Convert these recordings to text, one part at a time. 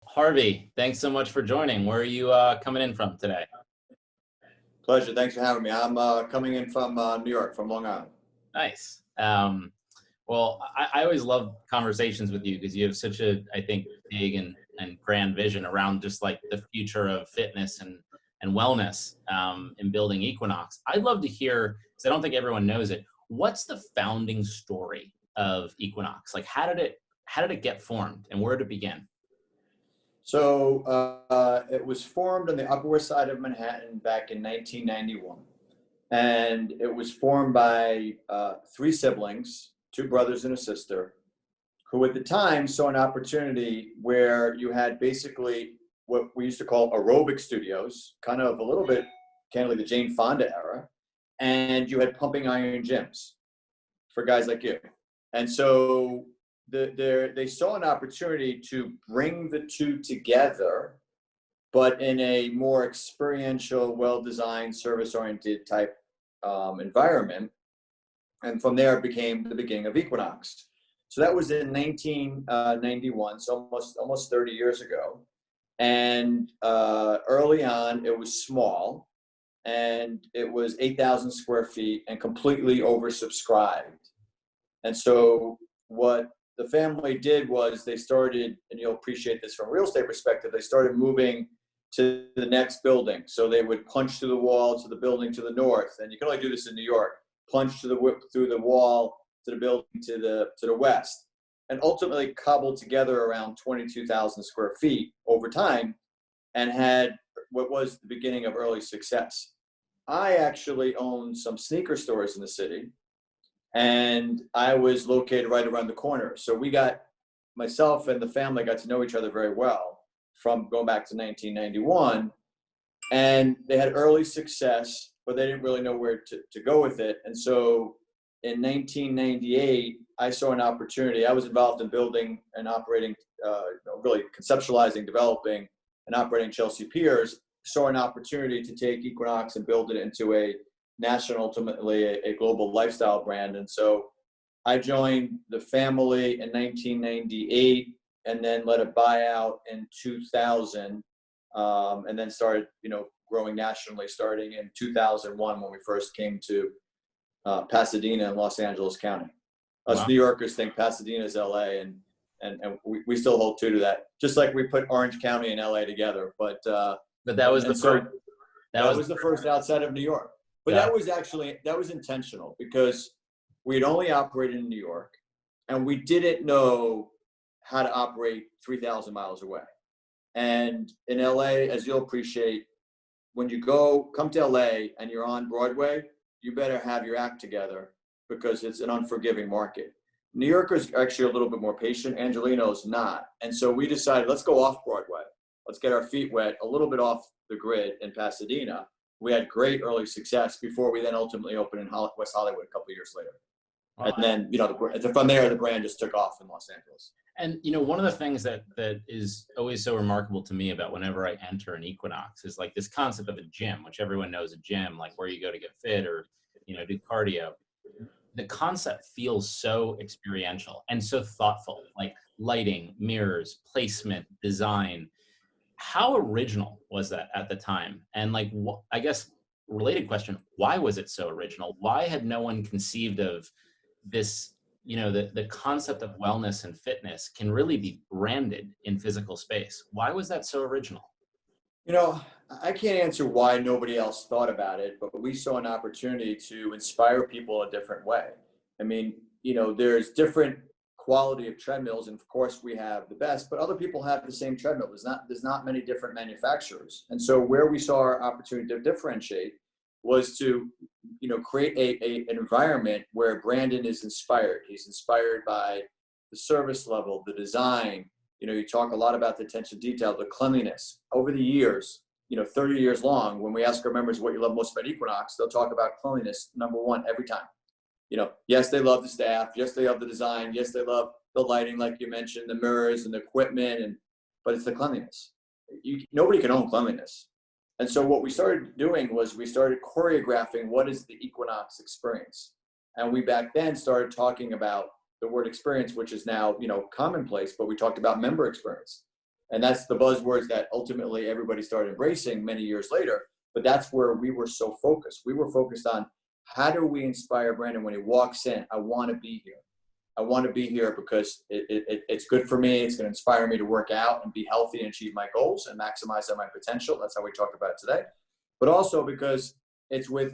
Harvey, thanks so much for joining. Where are you coming in from today? Pleasure. Thanks for having me. I'm coming in from New York, from Long Island. Nice. Well, I always love conversations with you because you have such a, I think, big and grand vision around just like the future of fitness and wellness in building Equinox. I'd love to hear, because I don't think everyone knows it, what's the founding story of Equinox? Like, how did it get formed and where did it begin? So it was formed on the Upper West Side of Manhattan back in 1991. And it was formed by three siblings, two brothers and a sister, who at the time saw an opportunity where you had basically what we used to call aerobic studios, kind of a little bit, candidly, the Jane Fonda era, and you had pumping iron gyms for guys like you. And so they saw an opportunity to bring the two together, but in a more experiential, well-designed, service-oriented type environment. And from there, it became the beginning of Equinox. So that was in 1991, so almost 30 years ago. And early on, it was small, and it was 8,000 square feet and completely oversubscribed. And so what the family did was they started, and you'll appreciate this from a real estate perspective, they started moving to the next building. So they would punch through the wall to the building to the north, and you can only do this in New York, punch through the wall to the building to the west, and ultimately cobbled together around 22,000 square feet over time and had what was the beginning of early success. I actually owned some sneaker stores in the city, and I was located right around the corner. So myself and the family got to know each other very well from going back to 1991. And they had early success, but they didn't really know where to go with it. And so in 1998, I saw an opportunity. I was involved in building and operating, really conceptualizing, developing, and operating Chelsea Piers. Saw an opportunity to take Equinox and build it into a national, ultimately a global lifestyle brand. And so I joined the family in 1998 and then led a buyout in 2000, and then started, growing nationally starting in 2001 when we first came to Pasadena in Los Angeles County. Us Wow. New Yorkers think Pasadena is LA, and we still hold true to that. Just like we put Orange County and LA together, but that was the first. That was the first outside of New York. But Yeah. that was intentional because we had only operated in New York, and we didn't know how to operate 3,000 miles away. And in LA, as you'll appreciate, when you come to LA and you're on Broadway, you better have your act together because it's an unforgiving market. New Yorkers are actually a little bit more patient. Angelino's not. And so we decided, let's go off Broadway. Let's get our feet wet a little bit off the grid in Pasadena. We had great early success before we then ultimately opened in West Hollywood a couple of years later. Wow. And then, from there, the brand just took off in Los Angeles. And, one of the things that is always so remarkable to me about whenever I enter an Equinox is like this concept of a gym, which everyone knows a gym, like where you go to get fit or, do cardio. The concept feels so experiential and so thoughtful, like lighting, mirrors, placement, design. How original was that at the time? And like, I guess, related question, why was it so original? Why had no one conceived of this, the concept of wellness and fitness can really be branded in physical space? Why was that so original? I can't answer why nobody else thought about it, but we saw an opportunity to inspire people a different way. I mean, there's different quality of treadmills, and of course we have the best, but other people have the same treadmill. There's not many different manufacturers. And so where we saw our opportunity to differentiate was to, create an environment where Brandon is inspired. He's inspired by the service level, the design. You talk a lot about the attention to detail, the cleanliness. Over the years, 30 years long, when we ask our members what you love most about Equinox, they'll talk about cleanliness, number one, every time. Yes, they love the staff. Yes, they love the design. Yes, they love the lighting, like you mentioned, the mirrors and the equipment. but it's the cleanliness. Nobody can own cleanliness. And so what we started doing was we started choreographing what is the Equinox experience. And we back then started talking about the word experience, which is now, commonplace, but we talked about member experience. And that's the buzzwords that ultimately everybody started embracing many years later. But that's where we were so focused. We were focused on how do we inspire Brandon when he walks in? I want to be here. I want to be here because it's good for me. It's going to inspire me to work out and be healthy and achieve my goals and maximize my potential. That's how we talked about it today. But also because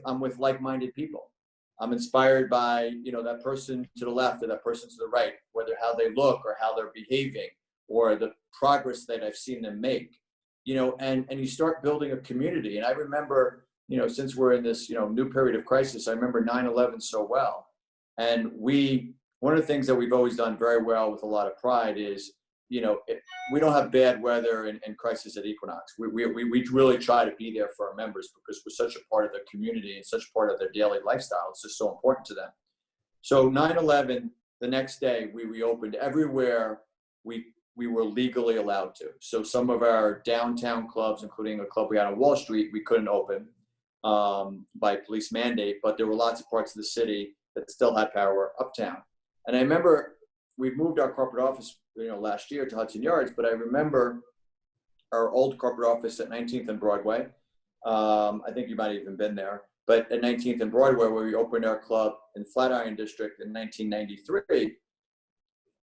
I'm with like-minded people. I'm inspired by, that person to the left or that person to the right, whether how they look or how they're behaving or the progress that I've seen them make, and you start building a community. And I remember, since we're in this, new period of crisis, I remember 9/11 so well. And one of the things that we've always done very well with a lot of pride is, we don't have bad weather and crisis at Equinox. We really try to be there for our members because we're such a part of their community and such a part of their daily lifestyle. It's just so important to them. So 9/11, the next day, we reopened everywhere we were legally allowed to. So some of our downtown clubs, including a club we had on Wall Street, we couldn't open by police mandate, but there were lots of parts of the city that still had power uptown. And I remember we moved our corporate office, last year to Hudson Yards, but I remember our old corporate office at 19th and Broadway. I think you might have even been there, but at 19th and Broadway, where we opened our club in Flatiron District in 1993,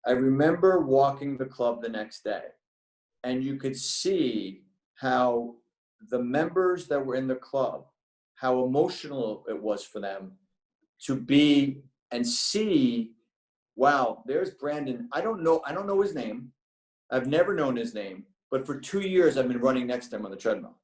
I remember walking the club the next day, and you could see how the members that were in the club, how emotional it was for them to be and see, wow, there's Brandon. I don't know his name. I've never known his name, but for 2 years I've been running next to him on the treadmill.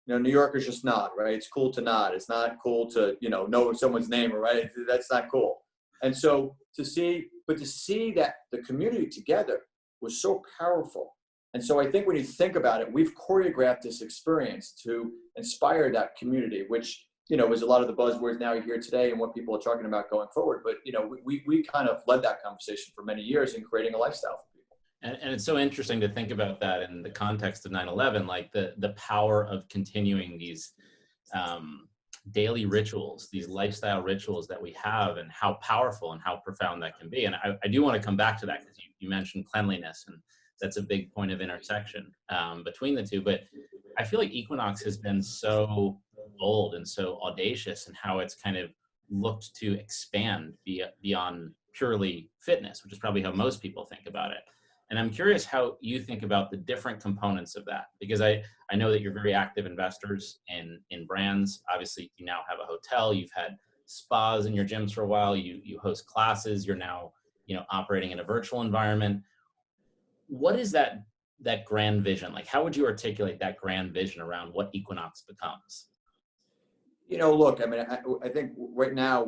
New Yorkers just nod, right? It's cool to nod. It's not cool to, know someone's name, right? That's not cool. And so to see that the community together was so powerful. And so I think when you think about it, we've choreographed this experience to inspire that community, which, is a lot of the buzzwords now you hear today and what people are talking about going forward. But, we kind of led that conversation for many years in creating a lifestyle for people. And it's so interesting to think about that in the context of 9/11, like the power of continuing these daily rituals, these lifestyle rituals that we have, and how powerful and how profound that can be. And I do want to come back to that because you mentioned cleanliness, and that's a big point of intersection between the two. But I feel like Equinox has been so bold and so audacious in how it's kind of looked to expand beyond purely fitness, which is probably how most people think about it. And I'm curious how you think about the different components of that, because I know that you're very active investors in brands. Obviously, you now have a hotel, you've had spas in your gyms for a while, you host classes, you're now operating in a virtual environment. What is that grand vision? Like, how would you articulate that grand vision around what Equinox becomes? Look, I think right now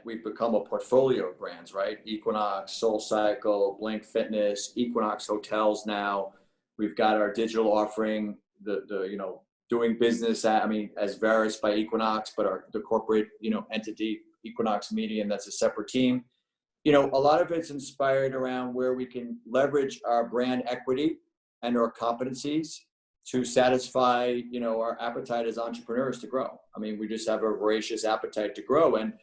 we've become a portfolio of brands, right? Equinox, SoulCycle, Blink Fitness, Equinox Hotels now. We've got our digital offering, the doing business as Varus by Equinox, but the corporate, entity, Equinox Media, and that's a separate team. A lot of it's inspired around where we can leverage our brand equity and our competencies to satisfy, our appetite as entrepreneurs to grow. We just have a voracious appetite to grow. And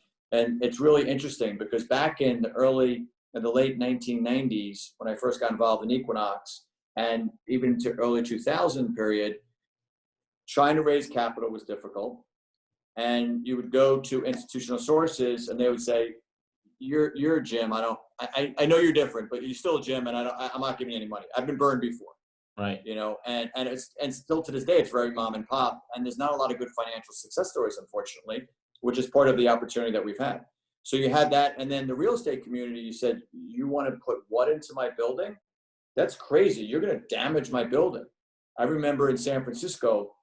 it's really interesting because back in the late 1990s, when I first got involved in Equinox, and even into early 2000 period, trying to raise capital was difficult. And you would go to institutional sources and they would say, you're a gym. I know you're different, but you're still a gym, and I'm not giving you any money. I've been burned before. Right. And still to this day, it's very mom and pop, and there's not a lot of good financial success stories, unfortunately, which is part of the opportunity that we've had. So you had that. And then the real estate community, you said, you want to put what into my building? That's crazy. You're going to damage my building. I remember in San Francisco,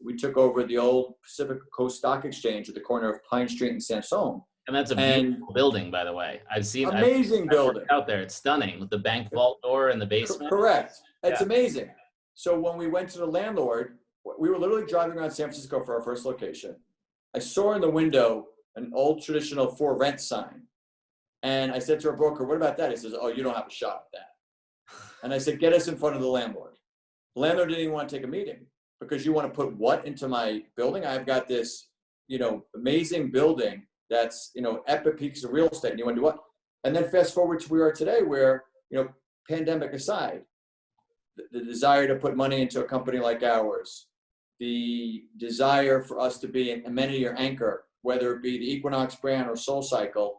we took over the old Pacific Coast Stock Exchange at the corner of Pine Street and Sansone. And that's a beautiful building, by the way. I've building out there. It's stunning with the bank vault door in the basement. Correct. It's amazing. So when we went to the landlord, we were literally driving around San Francisco for our first location. I saw in the window an old traditional for rent sign. And I said to our broker, what about that? He says, oh, you don't have a shot at that. And I said, get us in front of the landlord. The landlord didn't even want to take a meeting because you want to put what into my building? I've got this, amazing building that's, epic peaks of real estate. And you want to do what? And then fast forward to where we are today where, pandemic aside, the desire to put money into a company like ours, the desire for us to be an amenity or anchor, whether it be the Equinox brand or SoulCycle,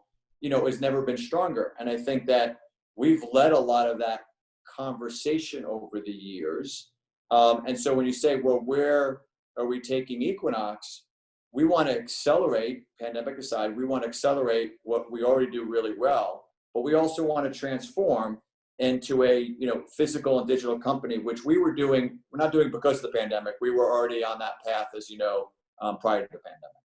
has never been stronger. And I think that we've led a lot of that conversation over the years. And so when you say, well, where are we taking Equinox? We want to accelerate, pandemic aside, we want to accelerate what we already do really well, but we also want to transform into a physical and digital company, which we're not doing because of the pandemic. We were already on that path, as prior to the pandemic.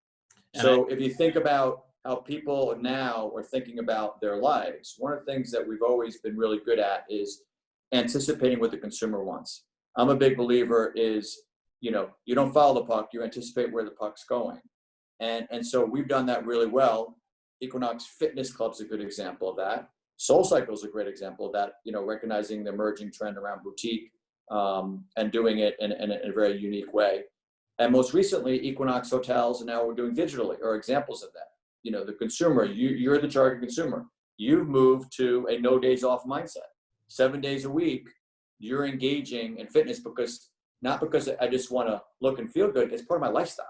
So if you think about how people now are thinking about their lives, one of the things that we've always been really good at is anticipating what the consumer wants. I'm a big believer is, you don't follow the puck, you anticipate where the puck's going. And so we've done that really well. Equinox Fitness Club's a good example of that. SoulCycle is a great example of that, recognizing the emerging trend around boutique and doing it in a very unique way. And most recently, Equinox Hotels, and now we're doing digitally, are examples of that. The consumer, you're the target consumer. You've moved to a no days off mindset. 7 days a week, you're engaging in fitness not because I just want to look and feel good. It's part of my lifestyle.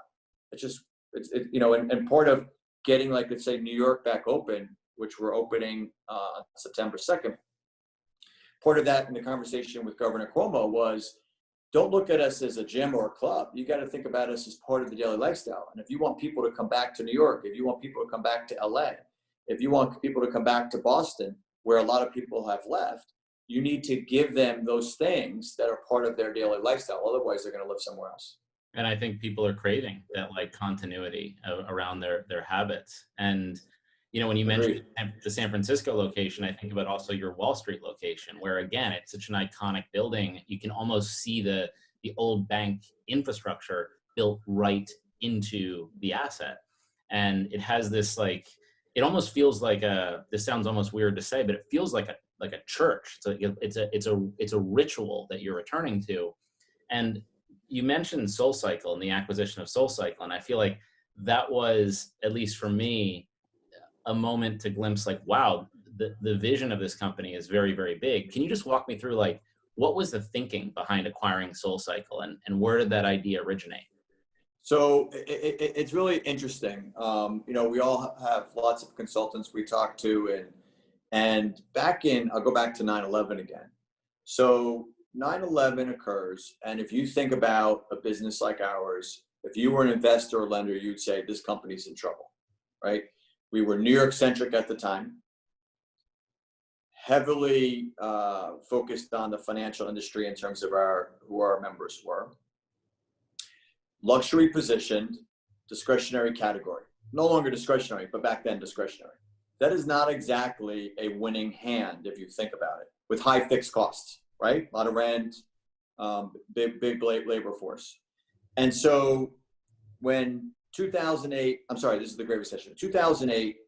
And part of getting, like, let's say, New York back open, which we're opening September 2nd. Part of that in the conversation with Governor Cuomo was, don't look at us as a gym or a club. You got to think about us as part of the daily lifestyle. And if you want people to come back to New York, if you want people to come back to LA, if you want people to come back to Boston, where a lot of people have left, you need to give them those things that are part of their daily lifestyle. Otherwise, they're going to live somewhere else. And I think people are craving that, like, continuity around their habits. And, when you mentioned the San Francisco location, I think about also your Wall Street location, where, again, it's such an iconic building. You can almost see the old bank infrastructure built right into the asset. And it has this, like, it almost feels like this sounds almost weird to say, but it feels like a church. So it's a ritual that you're returning to. And you mentioned SoulCycle and the acquisition of SoulCycle, and I feel like that was, at least for me, a moment to glimpse, like, wow, the vision of this company is very, very big. Can you just walk me through, like, what was the thinking behind acquiring SoulCycle, and where did that idea originate? So it's really interesting. We all have lots of consultants we talk to, and I'll go back to 9/11 again. So 9/11 occurs, and if you think about a business like ours, if you were an investor or lender, you'd say this company's in trouble, right? We were New York centric at the time, heavily focused on the financial industry in terms of who our members were. Luxury positioned, discretionary category. No longer discretionary, but back then discretionary. That is not exactly a winning hand if you think about it, with high fixed costs, right? A lot of rent, big labor force. And so when 2008, this is the Great Recession. 2008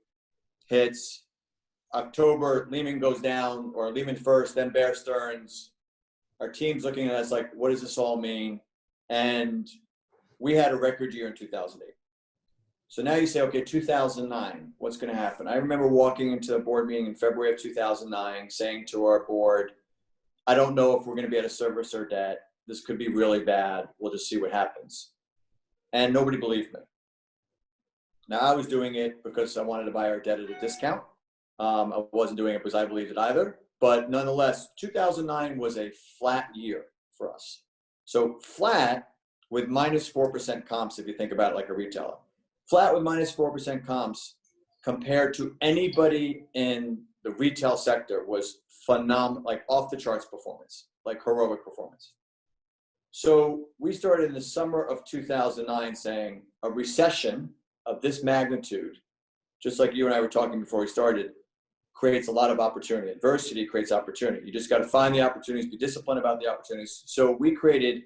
hits, October, Lehman goes down, or Lehman first, then Bear Stearns. Our team's looking at us like, what does this all mean? And we had a record year in 2008. So now you say, okay, 2009, what's going to happen? I remember walking into a board meeting in February of 2009, saying to our board, I don't know if we're going to be able to service our debt. This could be really bad. We'll just see what happens. And nobody believed me. Now, I was doing it because I wanted to buy our debt at a discount. I wasn't doing it because I believed it either. But nonetheless, 2009 was a flat year for us. So flat with minus 4% comps, if you think about it like a retailer. Flat with minus 4% comps compared to anybody in the retail sector was phenomenal, like off the charts performance, like heroic performance. So we started in the summer of 2009 saying a recession of this magnitude, just like you and I were talking before we started, creates a lot of opportunity. Adversity creates opportunity. You just got to find the opportunities, be disciplined about the opportunities. So we created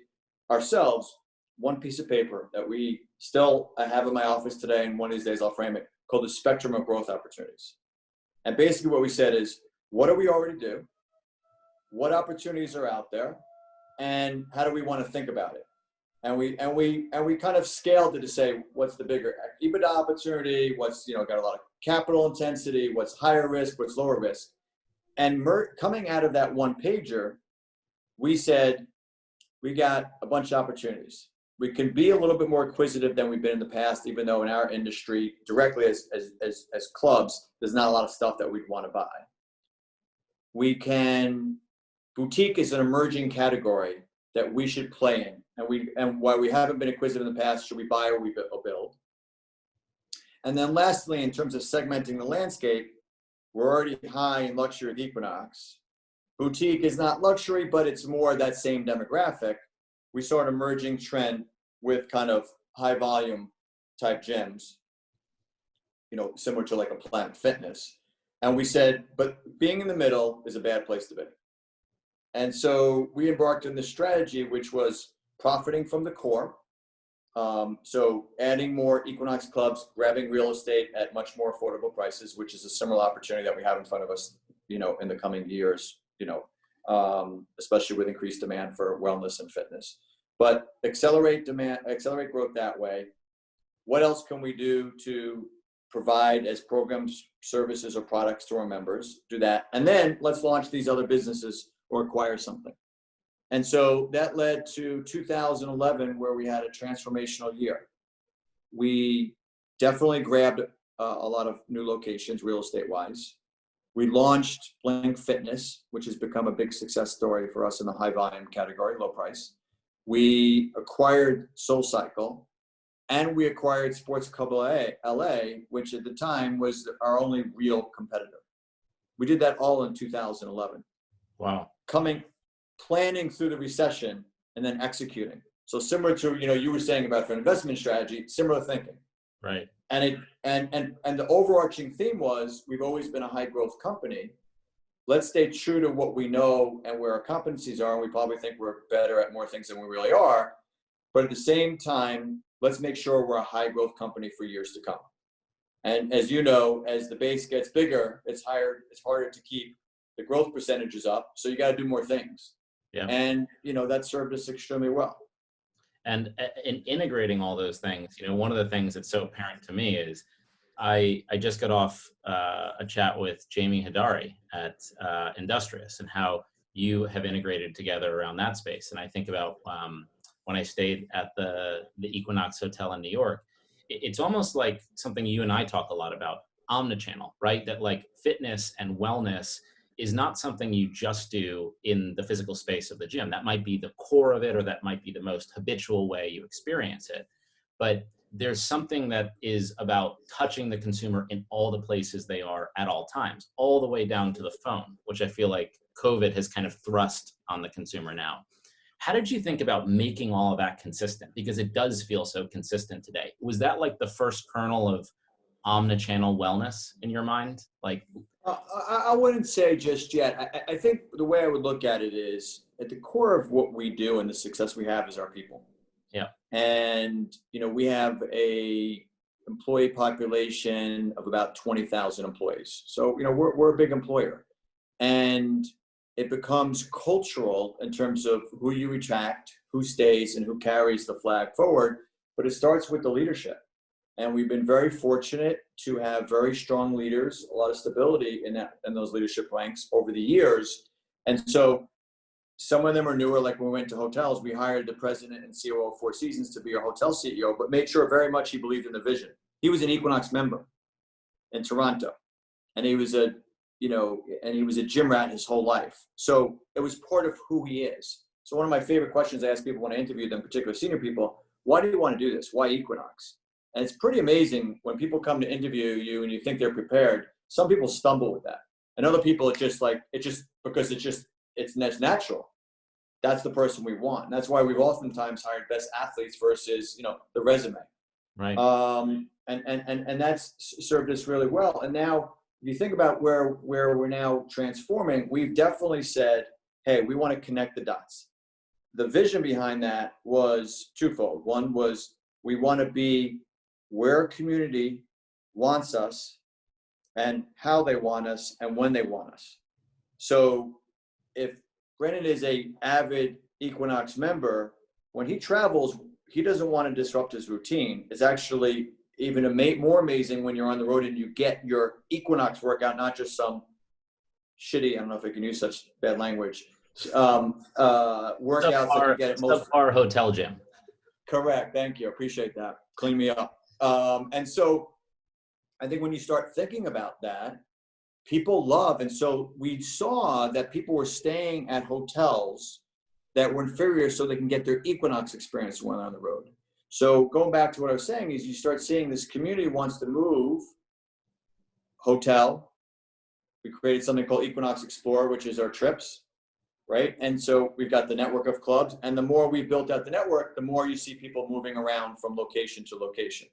ourselves one piece of paper that we still have in my office today, and one of these days I'll frame it, called the Spectrum of Growth Opportunities. And basically what we said is, what do we already do? What opportunities are out there? and how do we want to think about it? And we kind of scaled it to say, what's the bigger EBITDA opportunity? What's, got a lot of capital intensity? What's higher risk? What's lower risk? And coming out of that one pager, we said, we got a bunch of opportunities. We can be a little bit more acquisitive than we've been in the past, even though in our industry, directly as clubs, there's not a lot of stuff that we'd want to buy. Boutique is an emerging category that we should play in. And while we haven't been acquisitive in the past, should we buy or we build? And then lastly, in terms of segmenting the landscape, we're already high in luxury with Equinox. Boutique is not luxury, but it's more that same demographic. We saw an emerging trend with kind of high volume type gyms, similar to like a Planet Fitness. And we said, but being in the middle is a bad place to be. And so we embarked on this strategy, which was profiting from the core. So adding more Equinox clubs, grabbing real estate at much more affordable prices, which is a similar opportunity that we have in front of us, in the coming years, especially with increased demand for wellness and fitness. But accelerate growth that way. What else can we do to provide as programs, services, or products to our members? Do that. And then let's launch these other businesses or acquire something. And so that led to 2011, where we had a transformational year. We definitely grabbed a lot of new locations real estate wise. We launched Blink Fitness, which has become a big success story for us in the high volume category, low price. We acquired SoulCycle, and we acquired Sports Club LA, which at the time was our only real competitor. We did that all in 2011. Wow. Planning through the recession and then executing. So similar to, you were saying about for an investment strategy, similar thinking. Right. And the overarching theme was, we've always been a high growth company. Let's stay true to what we know and where our competencies are. And we probably think we're better at more things than we really are. But at the same time, let's make sure we're a high growth company for years to come. And as you know, as the base gets bigger, it's harder to keep the growth percentages up. So you got to do more things. Yeah. And, that served us extremely well. And in integrating all those things, one of the things that's so apparent to me is I just got off a chat with Jamie Hadari at Industrious, and how you have integrated together around that space. And I think about when I stayed at the Equinox Hotel in New York, it's almost like something you and I talk a lot about, Omnichannel, right? That like fitness and wellness is not something you just do in the physical space of the gym. That might be the core of it, or that might be the most habitual way you experience it. But there's something that is about touching the consumer in all the places they are at all times, all the way down to the phone, which I feel like COVID has kind of thrust on the consumer now. How did you think about making all of that consistent? Because it does feel so consistent today. Was that like the first kernel of omnichannel wellness in your mind? I wouldn't say just yet. I think the way I would look at it is, at the core of what we do and the success we have is our people. Yeah. And, we have a employee population of about 20,000 employees. So, we're a big employer, and it becomes cultural in terms of who you attract, who stays, and who carries the flag forward. But it starts with the leadership. And we've been very fortunate to have very strong leaders, a lot of stability in those leadership ranks over the years. And so some of them are newer, like when we went to hotels, we hired the president and COO of Four Seasons to be our hotel CEO, but made sure very much he believed in the vision. He was an Equinox member in Toronto, and he was a gym rat his whole life. So it was part of who he is. So one of my favorite questions I ask people when I interview them, particularly senior people, why do you want to do this? Why Equinox? And it's pretty amazing when people come to interview you and you think they're prepared. Some people stumble with that, and other people it's natural. That's the person we want. And that's why we've oftentimes hired best athletes versus the resume. Right. And that's served us really well. And now, if you think about where we're now transforming, we've definitely said, hey, we want to connect the dots. The vision behind that was twofold. One was, we want to be where a community wants us, and how they want us, and when they want us. So if Brennan is a avid Equinox member, when he travels, he doesn't want to disrupt his routine. It's actually even more amazing when you're on the road and you get your Equinox workout, not just some shitty, I don't know if I can use such bad language, workouts that you get at most. Subpar hotel gym. Correct. Thank you. Appreciate that. Clean me up. And so I think when you start thinking about that, people love. And so we saw that people were staying at hotels that were inferior so they can get their Equinox experience when on the road. So going back to what I was saying is you start seeing this community wants to move hotel. We created something called Equinox Explorer, which is our trips, right? And so we've got the network of clubs. And the more we built out the network, the more you see people moving around from location to location.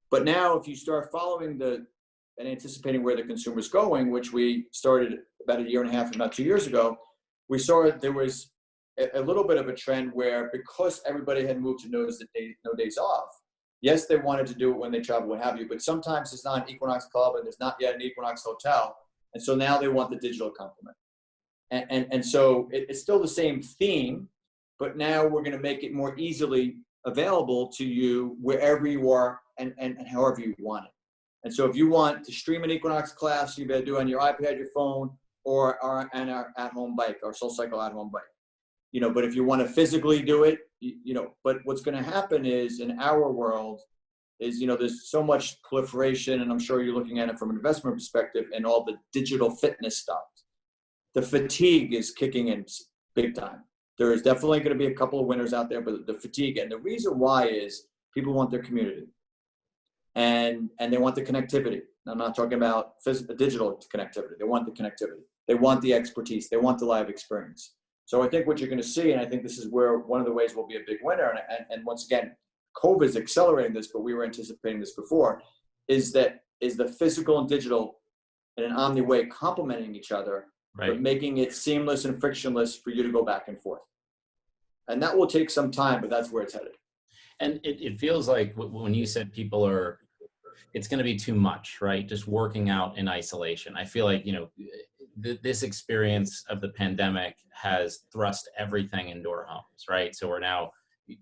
But now if you start following and anticipating where the consumer's going, which we started about 1.5 years, about 2 years ago, we saw there was a little bit of a trend where because everybody had moved to no days off, yes, they wanted to do it when they travel, what have you, but sometimes it's not an Equinox club and there's not yet an Equinox hotel. And so now they want the digital complement. And so it's still the same theme, but now we're going to make it more easily available to you wherever you are and however you want it. And so if you want to stream an Equinox class, you better do it on your iPad, your phone, or our at-home bike, our SoulCycle at-home bike. But if you want to physically do it, but what's going to happen is in our world is, there's so much proliferation, and I'm sure you're looking at it from an investment perspective and all the digital fitness stuff. The fatigue is kicking in big time. There is definitely going to be a couple of winners out there, but the fatigue, and the reason why is people want their community and they want the connectivity. I'm not talking about digital connectivity. They want the connectivity. They want the expertise. They want the live experience. So I think what you're going to see, and I think this is where one of the ways we'll be a big winner, and once again, COVID is accelerating this, but we were anticipating this before, is the physical and digital in an omni way complementing each other, right, but making it seamless and frictionless for you to go back and forth. And that will take some time, but that's where it's headed. And it feels like when you said it's going to be too much, right? Just working out in isolation. I feel like, this experience of the pandemic has thrust everything into our homes, right? So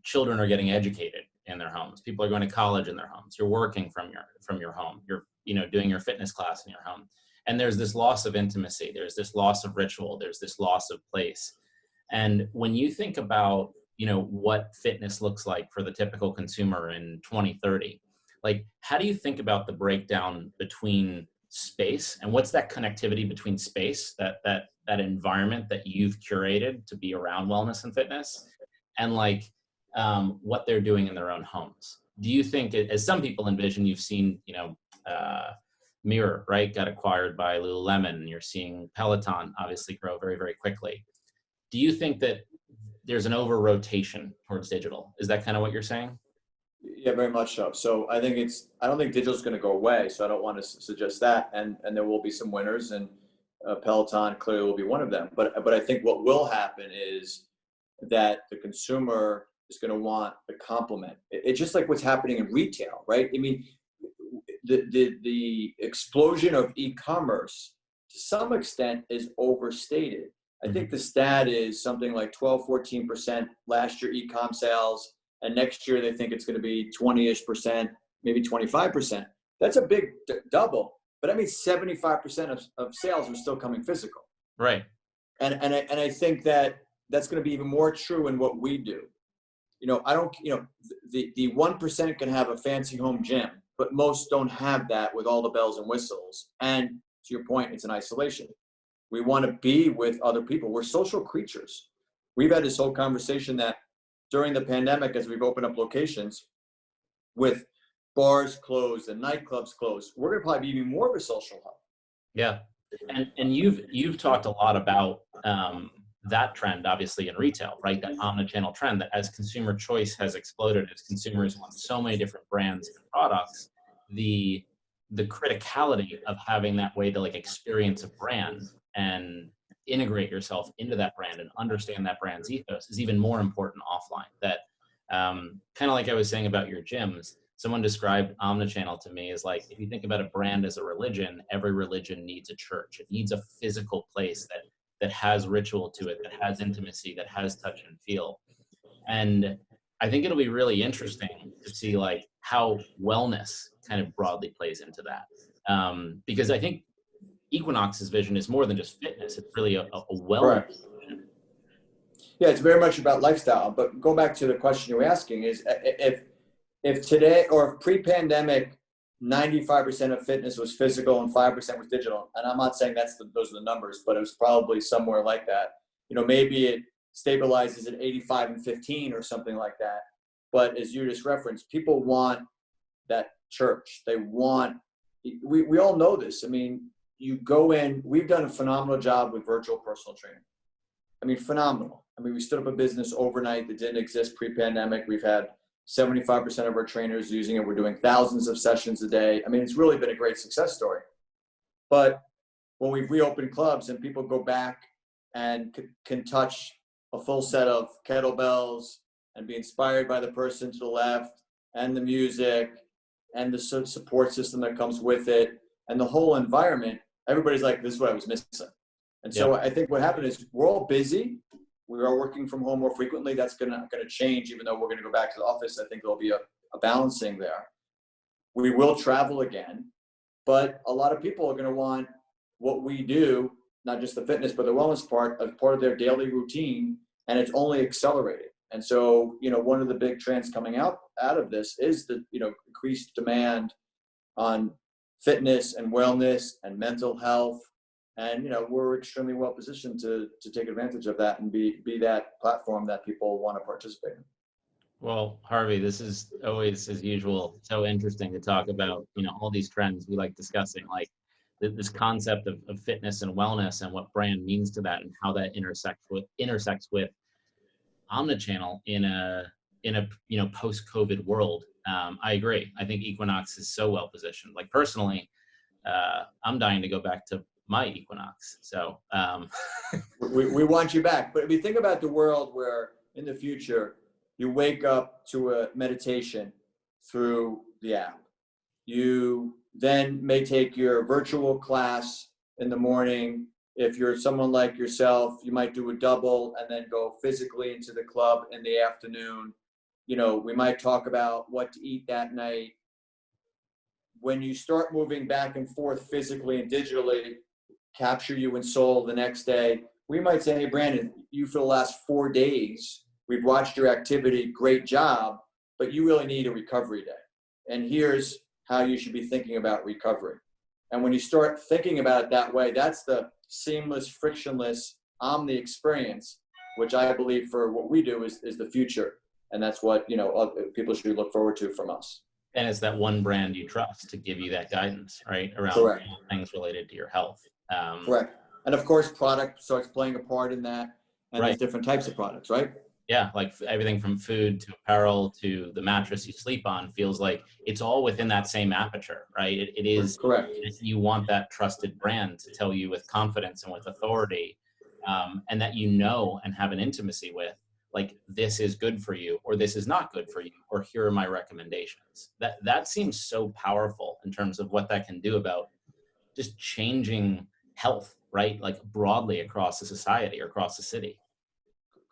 children are getting educated in their homes. People are going to college in their homes. You're working from your home. You're, doing your fitness class in your home. And there's this loss of intimacy. There's this loss of ritual. There's this loss of place. And when you think about, what fitness looks like for the typical consumer in 2030, like, how do you think about the breakdown between space and what's that connectivity between space, that environment that you've curated to be around wellness and fitness, and what they're doing in their own homes? Do you think, as some people envision, you've seen, Mirror, right, got acquired by Lululemon, and you're seeing Peloton obviously grow very, very quickly. Do you think that there's an over rotation towards digital? Is that kind of what you're saying? Yeah, very much so. So I don't think digital is going to go away. So I don't want to suggest that. And there will be some winners, and Peloton clearly will be one of them. But I think what will happen is that the consumer is going to want the complement. It's just like what's happening in retail, right? I mean, the explosion of e-commerce to some extent is overstated. I think the stat is something like 12-14% last year e-com sales, and next year they think it's going to be 20-ish%, maybe 25%. That's a big double, but I mean 75% of sales are still coming physical. Right. And I think that that's going to be even more true in what we do. The 1% can have a fancy home gym, but most don't have that with all the bells and whistles. And to your point, it's an isolation. We want to be with other people. We're social creatures. We've had this whole conversation that during the pandemic, as we've opened up locations with bars closed and nightclubs closed, we're going to probably be even more of a social hub. Yeah. And you've talked a lot about that trend, obviously, in retail, right? That omnichannel trend, that as consumer choice has exploded, as consumers want so many different brands and products, the criticality of having that way to experience a brand and integrate yourself into that brand and understand that brand's ethos is even more important offline. That kind of like I was saying about your gyms, someone described omnichannel to me as if you think about a brand as a religion, every religion needs a church. It needs a physical place that has ritual to it, that has intimacy, that has touch and feel. And I think it'll be really interesting to see like how wellness kind of broadly plays into that. Because I think Equinox's vision is more than just fitness. It's really a wellness. Correct. Yeah, it's very much about lifestyle. But go back to the question you were asking is if today or if pre-pandemic, 95% of fitness was physical and 5% was digital. And I'm not saying those are the numbers, but it was probably somewhere like that. You know, maybe it stabilizes at 85 and 15 or something like that. But as you just referenced, people want that church. They want, we all know this. I mean, you go in, we've done a phenomenal job with virtual personal training. I mean, phenomenal. I mean, we stood up a business overnight that didn't exist pre-pandemic. We've had 75% of our trainers using it. We're doing thousands of sessions a day. I mean, it's really been a great success story. But when we've reopened clubs and people go back and can touch a full set of kettlebells and be inspired by the person to the left and the music and the support system that comes with it and the whole environment, everybody's like, this is what I was missing. And so I think what happened is we're all busy. We are working from home more frequently. That's gonna change, even though we're gonna go back to the office. I think there'll be a balancing there. We will travel again, but a lot of people are gonna want what we do, not just the fitness, but the wellness part, as part of their daily routine, and it's only accelerated. And so, you know, one of the big trends coming out of this is the, you know, increased demand on fitness and wellness and mental health. And, you know, we're extremely well positioned to take advantage of that and be that platform that people want to participate in. Well, Harvey, this is always, as usual, so interesting to talk about, you know, all these trends we like discussing, like this concept of fitness and wellness and what brand means to that and how that intersects with Omnichannel in a you know, post-COVID world. I agree. I think Equinox is so well positioned. Like personally, I'm dying to go back to my Equinox. So we want you back. But if you think about the world where in the future you wake up to a meditation through the app, you then may take your virtual class in the morning. If you're someone like yourself, you might do a double and then go physically into the club in the afternoon. You know, we might talk about what to eat that night. When you start moving back and forth physically and digitally, capture you in Seoul the next day, we might say, hey, Brandon, you for the last 4 days, we've watched your activity, great job, but you really need a recovery day. And here's how you should be thinking about recovery. And when you start thinking about it that way, that's the seamless, frictionless Omni experience, which I believe for what we do is the future. And that's what, you know, people should look forward to from us. And it's that one brand you trust to give you that guidance, right? Around Correct. Things related to your health. Correct. And of course, product starts playing a part in that. And Right. There's different types of products, right? Yeah, like everything from food to apparel to the mattress you sleep on feels like it's all within that same aperture, right? It is Correct. You want that trusted brand to tell you with confidence and with authority, and that you know and have an intimacy with, like, this is good for you or this is not good for you or here are my recommendations. That seems so powerful in terms of what that can do about just changing health, right? Like broadly across the society or across the city.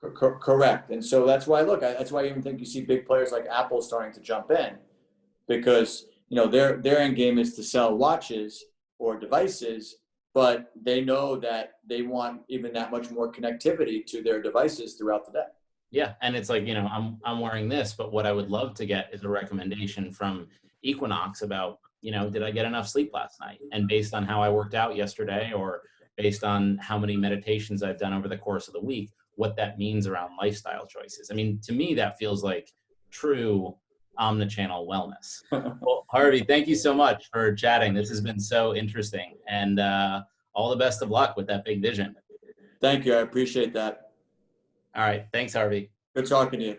Correct. And so that's why, that's why I even think you see big players like Apple starting to jump in, because, you know, their end game is to sell watches or devices, but they know that they want even that much more connectivity to their devices throughout the day. Yeah. And it's like, you know, I'm wearing this, but what I would love to get is a recommendation from Equinox about, you know, did I get enough sleep last night? And based on how I worked out yesterday, or based on how many meditations I've done over the course of the week, what that means around lifestyle choices. I mean, to me, that feels like true omnichannel wellness. Well, Harvey, thank you so much for chatting. This has been so interesting, and all the best of luck with that big vision. Thank you. I appreciate that. All right. Thanks, Harvey. Good talking to you.